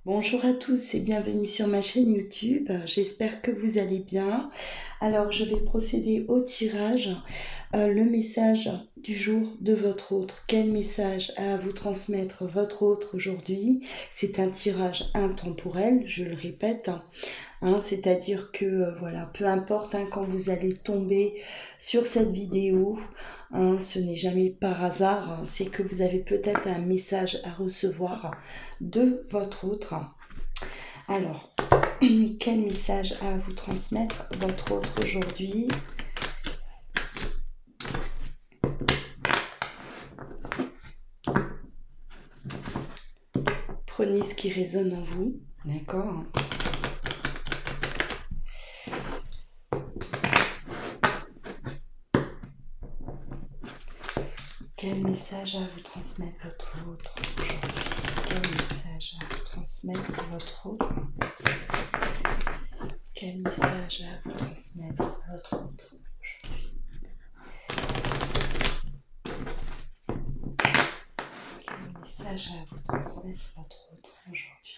Bonjour à tous et bienvenue sur ma chaîne YouTube. J'espère que vous allez bien. Alors, je vais procéder au tirage. Le message du jour de votre autre. Quel message a à vous transmettre votre autre aujourd'hui? C'est un tirage intemporel, je le répète. C'est-à-dire que voilà, peu importe quand vous allez tomber sur cette vidéo, ce n'est jamais par hasard, c'est que vous avez peut-être un message à recevoir de votre autre. Alors, quel message a à vous transmettre votre autre aujourd'hui? Prenez ce qui résonne en vous, d'accord? Quel message a à vous transmettre votre autre aujourd'hui? Quel message a à vous transmettre votre autre? Quel message a à vous transmettre votre autre aujourd'hui? Quel message a à vous transmettre votre autre aujourd'hui?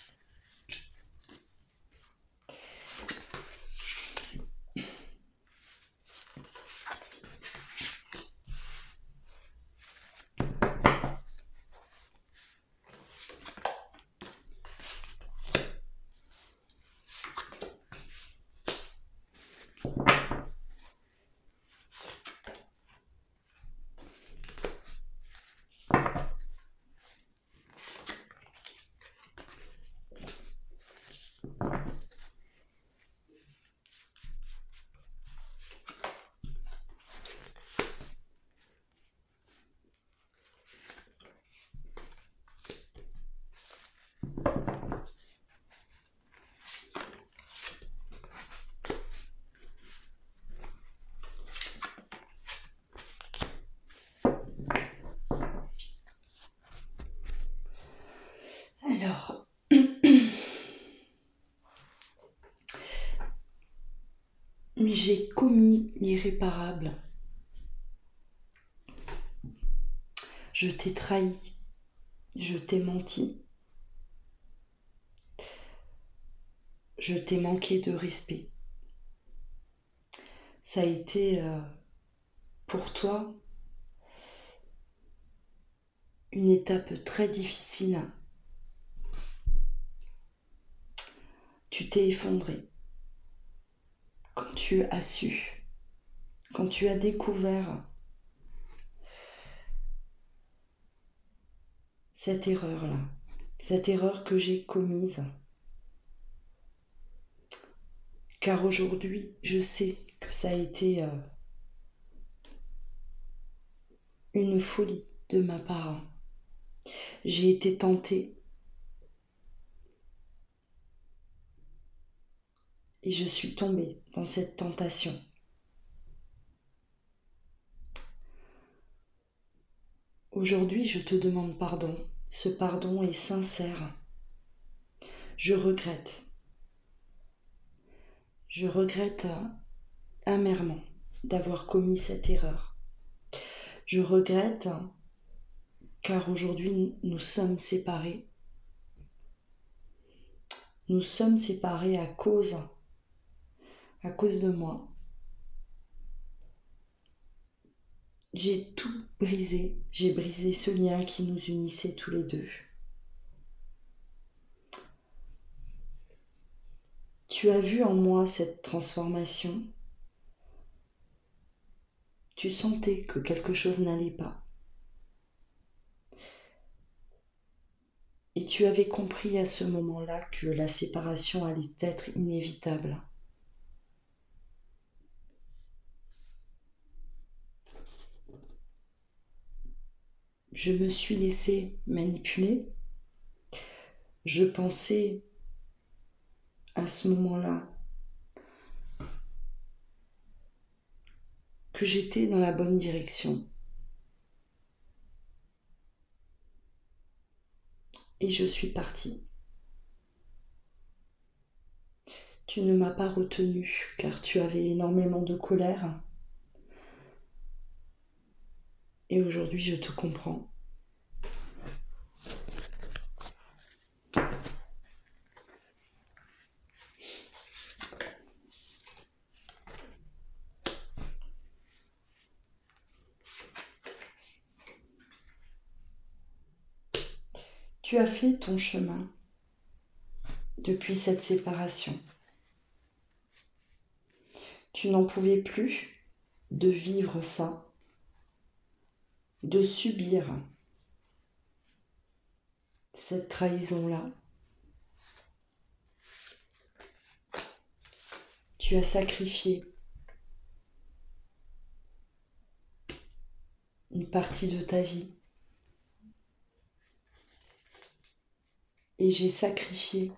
Alors, j'ai commis l'irréparable. Je t'ai trahi. Je t'ai menti. Je t'ai manqué de respect. Ça a été pour toi une étape très difficile. Tu t'es effondré quand tu as su, quand tu as découvert cette erreur-là, cette erreur que j'ai commise. Car aujourd'hui, je sais que ça a été une folie de ma part. J'ai été tentée et je suis tombée dans cette tentation. Aujourd'hui, je te demande pardon. Ce pardon est sincère. Je regrette. Je regrette amèrement d'avoir commis cette erreur. Je regrette car aujourd'hui nous sommes séparés. Nous sommes séparés à cause de moi. J'ai tout brisé, j'ai brisé ce lien qui nous unissait tous les deux. Tu as vu en moi cette transformation. Tu sentais que quelque chose n'allait pas. Et tu avais compris à ce moment-là que la séparation allait être inévitable. Je me suis laissée manipuler. Je pensais à ce moment-là que j'étais dans la bonne direction. Et je suis partie. Tu ne m'as pas retenue car tu avais énormément de colère. Et aujourd'hui, je te comprends. Tu as fait ton chemin depuis cette séparation. Tu n'en pouvais plus de vivre ça, de subir cette trahison-là. Tu as sacrifié une partie de ta vie. Et j'ai sacrifié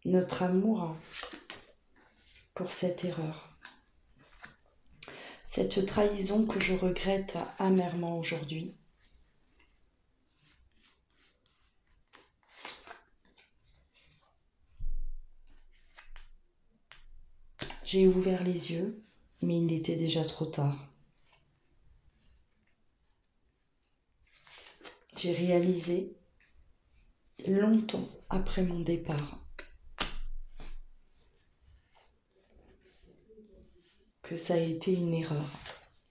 notre amour pour cette erreur. Cette trahison que je regrette amèrement aujourd'hui. J'ai ouvert les yeux, mais il était déjà trop tard. J'ai réalisé, longtemps après mon départ, que ça a été une erreur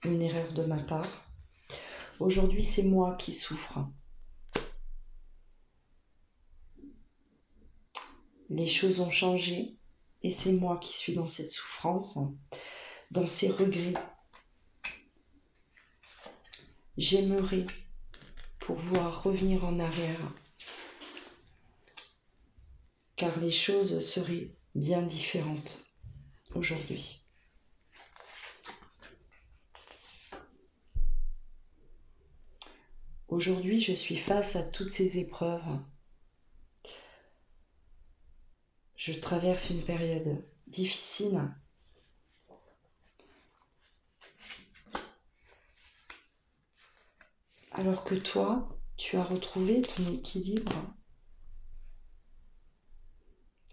de ma part. Aujourd'hui, c'est moi qui souffre. Les choses ont changé et c'est moi qui suis dans cette souffrance, dans ces regrets. J'aimerais pouvoir revenir en arrière, car les choses seraient bien différentes aujourd'hui. Aujourd'hui, je suis face à toutes ces épreuves. Je traverse une période difficile. Alors que toi, tu as retrouvé ton équilibre,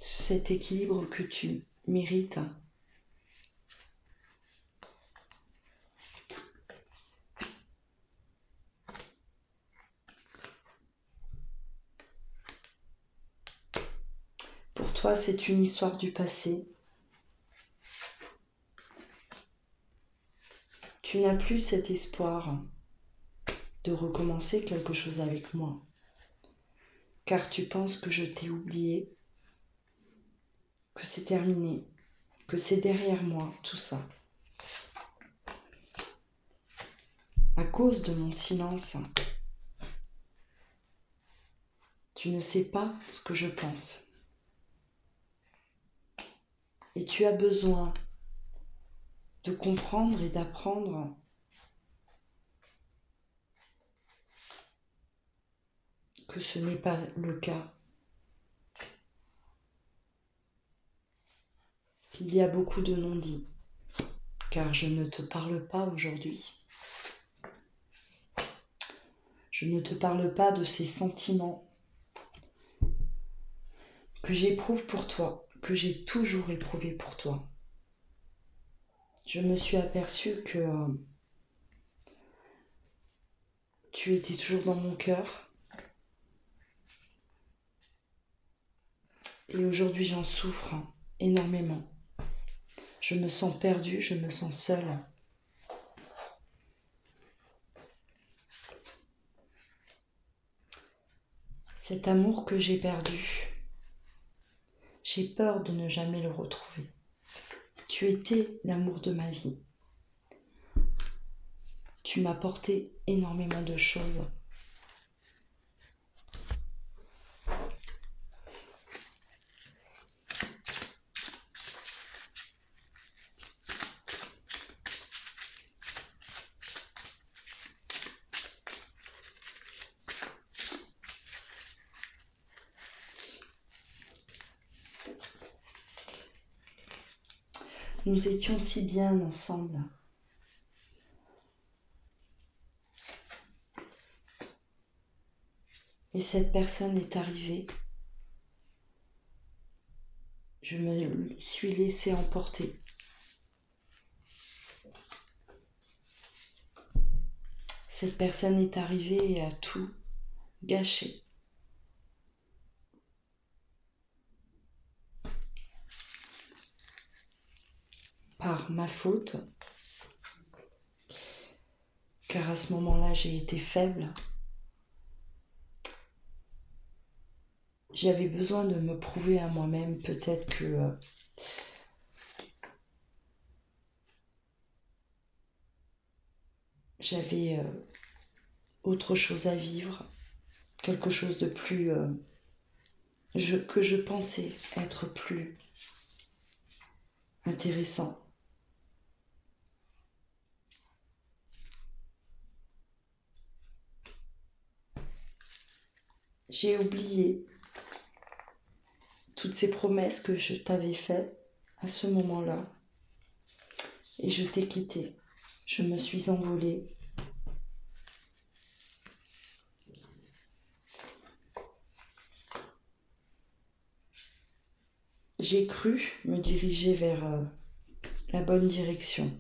cet équilibre que tu mérites. Pour toi, c'est une histoire du passé. Tu n'as plus cet espoir de recommencer quelque chose avec moi, car tu penses que je t'ai oublié, que c'est terminé, que c'est derrière moi, tout ça. À cause de mon silence, tu ne sais pas ce que je pense. Et tu as besoin de comprendre et d'apprendre que ce n'est pas le cas. Qu'il y a beaucoup de non-dits, car je ne te parle pas aujourd'hui. Je ne te parle pas de ces sentiments que j'éprouve pour toi, que j'ai toujours éprouvé pour toi. Je me suis aperçue que tu étais toujours dans mon cœur. Et aujourd'hui, j'en souffre énormément. Je me sens perdue, je me sens seule. Cet amour que j'ai perdu, j'ai peur de ne jamais le retrouver. Tu étais l'amour de ma vie. Tu m'as apporté énormément de choses. Nous étions si bien ensemble. Et cette personne est arrivée. Je me suis laissée emporter. Cette personne est arrivée et a tout gâché. Par ma faute, car à ce moment-là, j'ai été faible. j'avais besoin de me prouver à moi-même. Peut-être que j'avais autre chose à vivre, quelque chose de plus... que je pensais être plus intéressant. J'ai oublié toutes ces promesses que je t'avais faites à ce moment-là et je t'ai quitté. Je me suis envolée. J'ai cru me diriger vers la bonne direction.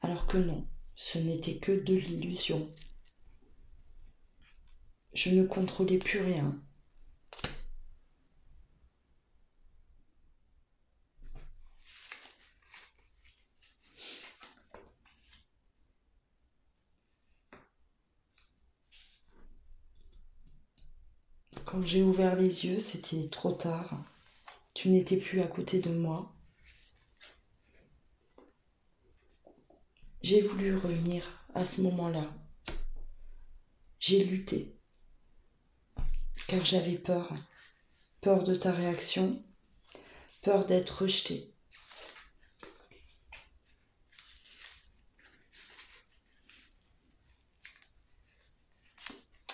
Alors que non, ce n'était que de l'illusion. Je ne contrôlais plus rien. Quand j'ai ouvert les yeux, c'était trop tard. Tu n'étais plus à côté de moi. J'ai voulu revenir à ce moment-là. J'ai lutté, car j'avais peur. Peur de ta réaction, peur d'être rejetée.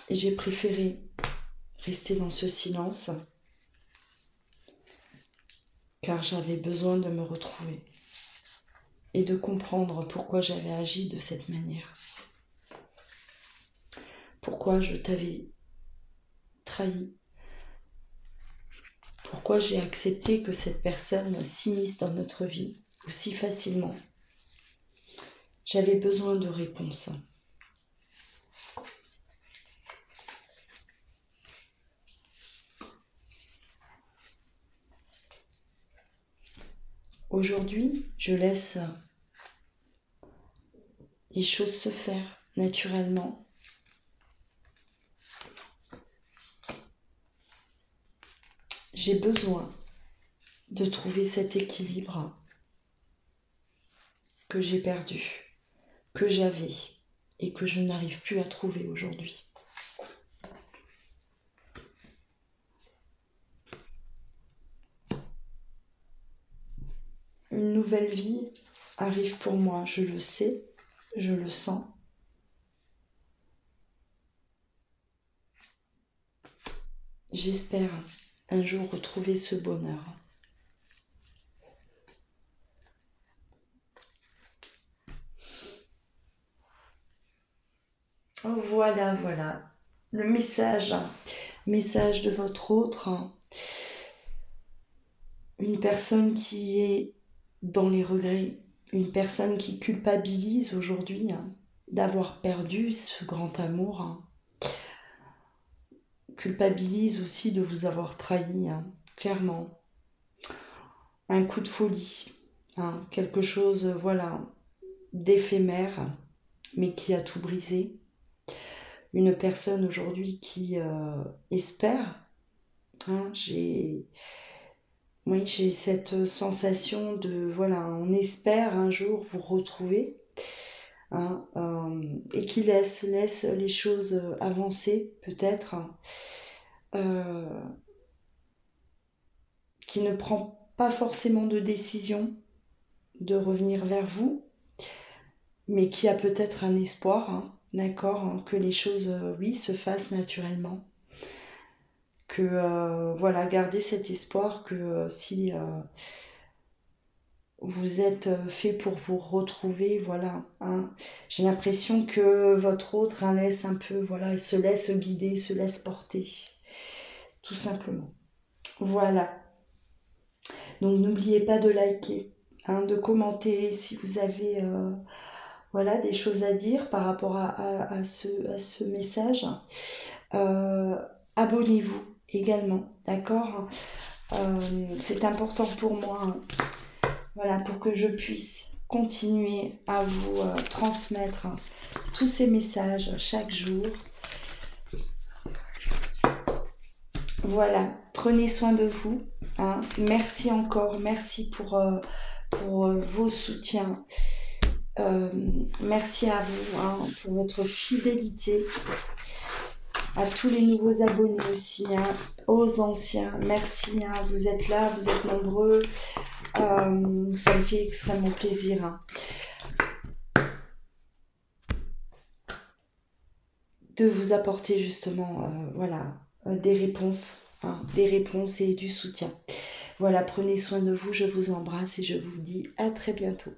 Et j'ai préféré rester dans ce silence, car j'avais besoin de me retrouver et de comprendre pourquoi j'avais agi de cette manière. Pourquoi je t'avais trahi. Pourquoi j'ai accepté que cette personne s'immisce dans notre vie aussi facilement. J'avais besoin de réponses. Aujourd'hui, je laisse les choses se faire naturellement. J'ai besoin de trouver cet équilibre que j'ai perdu, que j'avais et que je n'arrive plus à trouver aujourd'hui. Une nouvelle vie arrive pour moi, je le sais, je le sens. J'espère un jour retrouver ce bonheur. Oh, voilà, voilà. Le message de votre autre. Une personne qui est dans les regrets, une personne qui culpabilise aujourd'hui d'avoir perdu ce grand amour, culpabilise aussi de vous avoir trahi, clairement. Un coup de folie, quelque chose, voilà, d'éphémère, mais qui a tout brisé. Une personne aujourd'hui qui espère, j'ai cette sensation de, voilà, on espère un jour vous retrouver, et qui laisse les choses avancer, peut-être, qui ne prend pas forcément de décision de revenir vers vous, mais qui a peut-être un espoir, d'accord, que les choses, oui, se fassent naturellement. Que, voilà, gardez cet espoir que si vous êtes fait pour vous retrouver, voilà. J'ai l'impression que votre autre laisse un peu, voilà, se laisse guider, se laisse porter, tout simplement. Voilà. Donc n'oubliez pas de liker, de commenter si vous avez voilà, des choses à dire par rapport à ce message. Abonnez-vous également, d'accord. C'est important pour moi, voilà, pour que je puisse continuer à vous transmettre tous ces messages chaque jour. Voilà, prenez soin de vous, hein. Merci encore, merci pour vos soutiens. Euh, Merci à vous, hein, pour votre fidélité, à tous les nouveaux abonnés aussi, hein, aux anciens. Merci, hein, vous êtes là, vous êtes nombreux. Ça me fait extrêmement plaisir, hein, de vous apporter justement voilà, des réponses et du soutien. Voilà, prenez soin de vous, je vous embrasse et je vous dis à très bientôt.